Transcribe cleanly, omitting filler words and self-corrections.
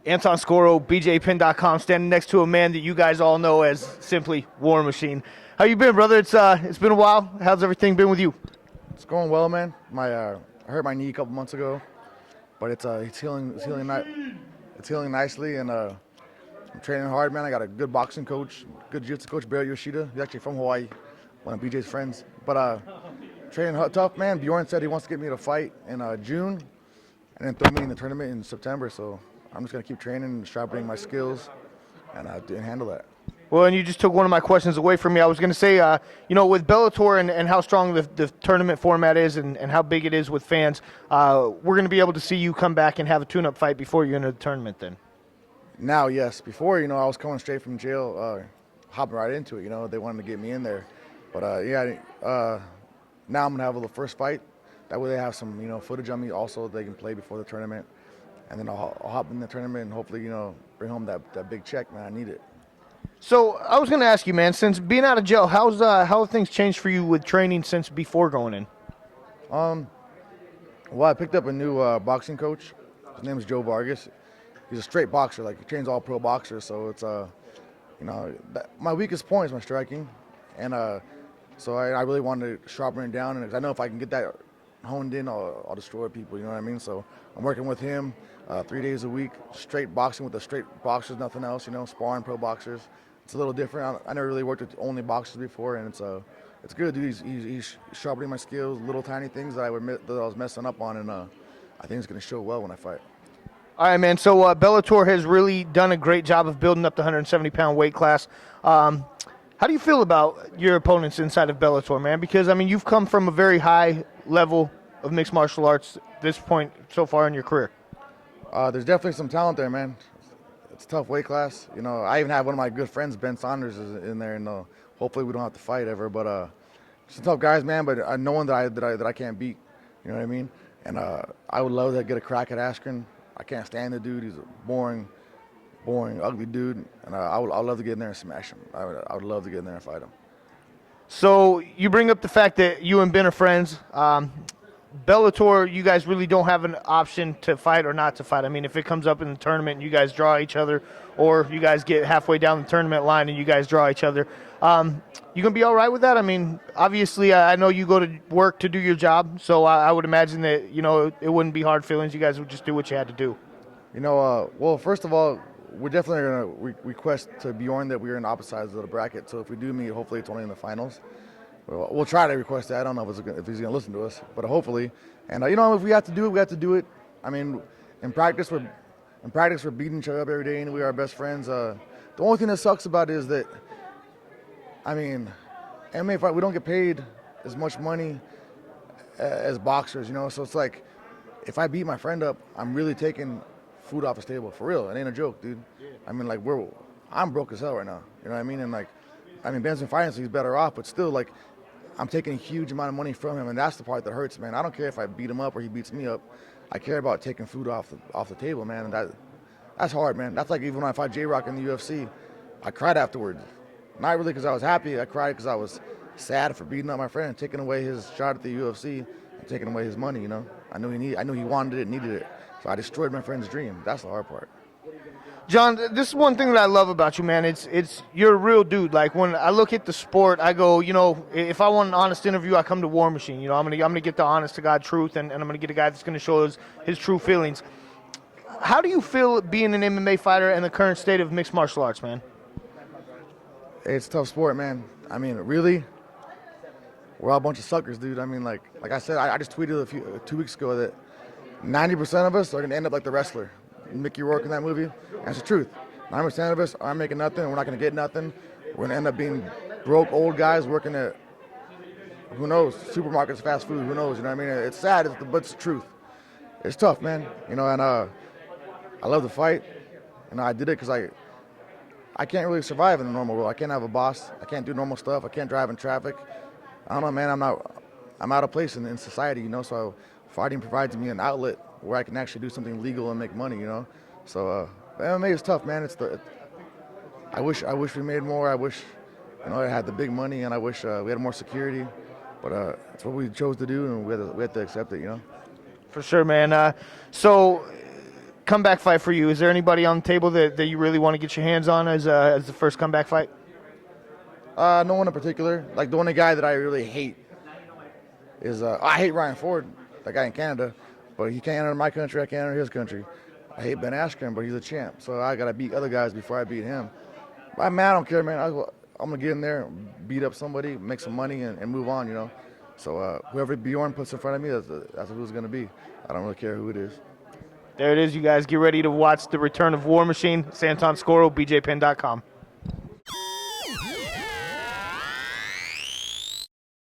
Anton Scoro, BJPin.com, standing next to a man that you guys all know as simply War Machine. How you been, brother? It's been a while. How's everything been with you? It's going well, man. I hurt my knee a couple months ago, but it's healing. It's healing nicely, and I'm training hard, man. I got a good boxing coach, good jiu-jitsu coach, Barry Yoshida. He's actually from Hawaii, one of BJ's friends. But training tough, man. Bjorn said he wants to get me to fight in June, and then throw me in the tournament in September. So I'm just gonna keep training and sharpening my skills, and handle that. Well, and you just took one of my questions away from me. I was going to say, with Bellator and how strong the tournament format is and how big it is with fans, we're going to be able to see you come back and have a tune-up fight before you enter the tournament then. Now, yes. Before, I was coming straight from jail, hopping right into it. They wanted to get me in there. But, now I'm going to have the first fight. That way they have some, footage on me also they can play before the tournament. And then I'll hop in the tournament and hopefully, bring home that big check, man. I need it. So I was going to ask you, man, since being out of jail, how have things changed for you with training since before going in? Well, I picked up a new boxing coach. His name is Joe Vargas. He's a straight boxer, like he trains all pro boxers. So it's my weakest point is my striking, and so I really wanted to sharpen it down. And I know if I can get that honed in, I'll destroy people. You know what I mean? So I'm working with him 3 days a week, straight boxing with the straight boxers, nothing else. Sparring pro boxers. It's a little different. I never really worked with only boxers before, and it's good, dude. He's sharpening my skills, little tiny things that I was messing up on, and I think it's gonna show well when I fight. All right, man. So Bellator has really done a great job of building up the 170-pound weight class. How do you feel about your opponents inside of Bellator, man? Because, you've come from a very high level of mixed martial arts at this point so far in your career. There's definitely some talent there, man. It's a tough weight class. I even have one of my good friends, Ben Saunders, is in there, and hopefully we don't have to fight ever. But some tough guys, man. But no one that I can't beat. You know what I mean? And I would love to get a crack at Askren. I can't stand the dude. He's a boring, ugly dude. And I'd love to get in there and smash him. I would love to get in there and fight him. So you bring up the fact that you and Ben are friends. Bellator, you guys really don't have an option to fight or not to fight. If it comes up in the tournament and you guys draw each other, or you guys get halfway down the tournament line and you guys draw each other, you gonna be all right with that? Obviously, I know you go to work to do your job, so I would imagine that it wouldn't be hard feelings. You guys would just do what you had to do. Well, first of all, we're definitely gonna request to Bjorn that we're in opposite sides of the bracket. So if we do meet, hopefully it's only in the finals. We'll try to request that. I don't know if he's going to listen to us, but hopefully. And if we have to do it, we have to do it. In practice we're beating each other up every day, and we are our best friends. The only thing that sucks about it is that, MMA fight, we don't get paid as much money as boxers. So it's like, if I beat my friend up, I'm really taking food off his table for real. It ain't a joke, dude. I'm broke as hell right now. You know what I mean? And Ben's in finance, so he's better off, but still, I'm taking a huge amount of money from him, and that's the part that hurts, man. I don't care if I beat him up or he beats me up. I care about taking food off the table, man, and that's hard, man. That's like even when I fought J-Rock in the UFC, I cried afterwards. Not really because I was happy. I cried because I was sad for beating up my friend and taking away his shot at the UFC and taking away his money. I knew he wanted it, needed it, so I destroyed my friend's dream. That's the hard part. John, this is one thing that I love about you, man. It's you're a real dude. Like, when I look at the sport, I go, if I want an honest interview, I come to War Machine. I'm gonna get the honest to God truth, and I'm gonna get a guy that's gonna show his true feelings. How do you feel being an MMA fighter and the current state of mixed martial arts, man? It's a tough sport, man. Really, we're all a bunch of suckers, dude. Like I said, I just tweeted 2 weeks ago that 90% of us are gonna end up like the wrestler Mickey Rourke in that movie. That's the truth. 90% of us aren't making nothing, and we're not going to get nothing. We're going to end up being broke old guys working at, who knows, supermarkets, fast food, who knows, you know what I mean? It's sad, but it's the truth. It's tough, man, and I love the fight. I did it because I can't really survive in the normal world. I can't have a boss. I can't do normal stuff. I can't drive in traffic. I don't know, man. I'm out of place in society, so fighting provides me an outlet where I can actually do something legal and make money, So MMA is tough, man. I wish we made more. I wish, I had the big money, and I wish we had more security. But it's what we chose to do, and we had to accept it, For sure, man. So comeback fight for you. Is there anybody on the table that you really want to get your hands on as the first comeback fight? No one in particular. Like the only guy that I really hate is I hate Ryan Ford, that guy in Canada, but he can't enter my country. I can't enter his country. I hate Ben Askren, but he's a champ, so I gotta beat other guys before I beat him. But man, I don't care, man. I'm gonna get in there, beat up somebody, make some money, and move on. You know. So whoever Bjorn puts in front of me, that's who it's gonna be. I don't really care who it is. There it is, you guys. Get ready to watch the return of War Machine. Santon Scoro, BJPen.com.